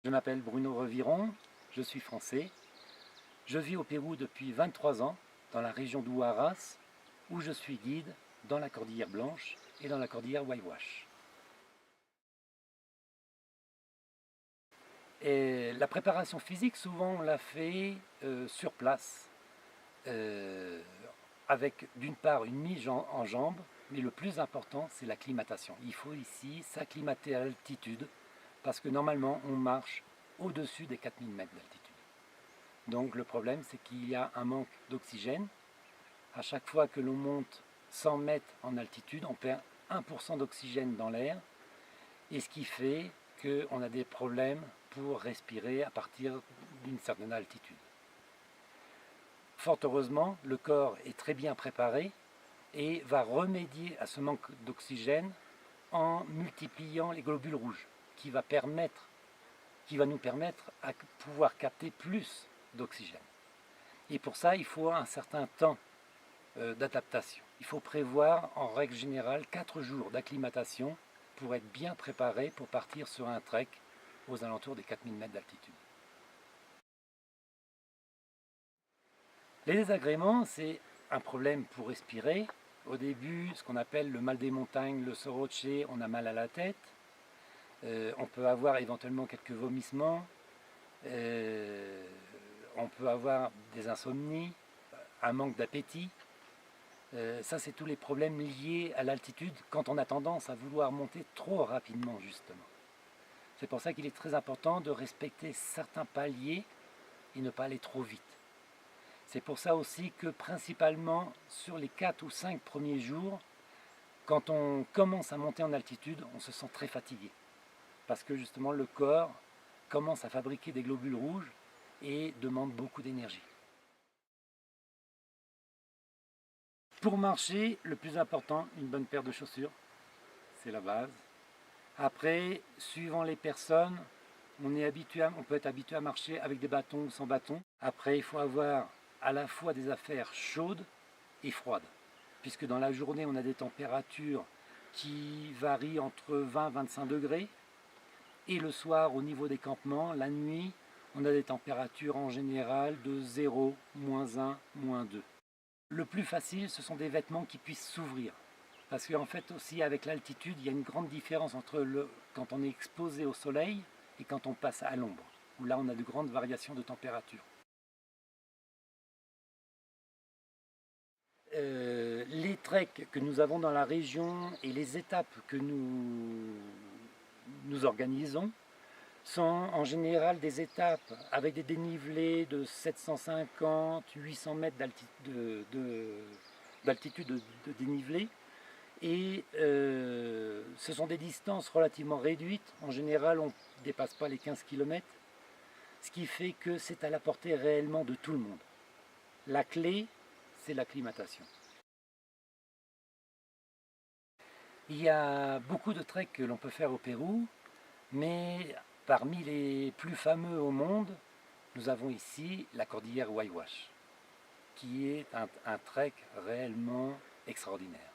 Je m'appelle Bruno Reviron, je suis français. Je vis au Pérou depuis 23 ans, dans la région d'Huaraz, où je suis guide dans la Cordillère Blanche et dans la Cordillère Waiwash. Et la préparation physique, souvent on la fait sur place, avec d'une part une mise en jambes, mais le plus important c'est l'acclimatation. Il faut ici s'acclimater à l'altitude, parce que normalement on marche au-dessus des 4000 mètres d'altitude. Donc le problème c'est qu'il y a un manque d'oxygène. À chaque fois que l'on monte 100 mètres en altitude, on perd 1% d'oxygène dans l'air, et ce qui fait qu'on a des problèmes pour respirer à partir d'une certaine altitude. Fort heureusement, le corps est très bien préparé et va remédier à ce manque d'oxygène en multipliant les globules rouges, qui va nous permettre à pouvoir capter plus d'oxygène. Et pour ça, il faut un certain temps d'adaptation. Il faut prévoir en règle générale 4 jours d'acclimatation pour être bien préparé pour partir sur un trek aux alentours des 4000 mètres d'altitude. Les désagréments, c'est un problème pour respirer. Au début, ce qu'on appelle le mal des montagnes, le soroche, on a mal à la tête. On peut avoir éventuellement quelques vomissements. On peut avoir des insomnies, un manque d'appétit. Ça, c'est tous les problèmes liés à l'altitude quand on a tendance à vouloir monter trop rapidement, justement. C'est pour ça qu'il est très important de respecter certains paliers et ne pas aller trop vite. C'est pour ça aussi que principalement sur les 4 ou 5 premiers jours, quand on commence à monter en altitude, on se sent très fatigué. Parce que justement le corps commence à fabriquer des globules rouges et demande beaucoup d'énergie. Pour marcher, le plus important, une bonne paire de chaussures, c'est la base. Après, suivant les personnes, on peut être habitué à marcher avec des bâtons ou sans bâtons. Après, il faut avoir à la fois des affaires chaudes et froides, puisque dans la journée, on a des températures qui varient entre 20 et 25 degrés, et le soir, au niveau des campements, la nuit, on a des températures en général de 0, -1, -2. Le plus facile, ce sont des vêtements qui puissent s'ouvrir. Parce qu'en fait aussi avec l'altitude, il y a une grande différence entre quand on est exposé au soleil et quand on passe à l'ombre, où là on a de grandes variations de température. Les treks que nous avons dans la région et les étapes que nous organisons sont en général des étapes avec des dénivelés de 750-800 mètres d'altitude de dénivelé. Et ce sont des distances relativement réduites. En général, on ne dépasse pas les 15 km, ce qui fait que c'est à la portée réellement de tout le monde. La clé, c'est l'acclimatation. Il y a beaucoup de treks que l'on peut faire au Pérou, mais parmi les plus fameux au monde, nous avons ici la Cordillère Waiwash, qui est un trek réellement extraordinaire.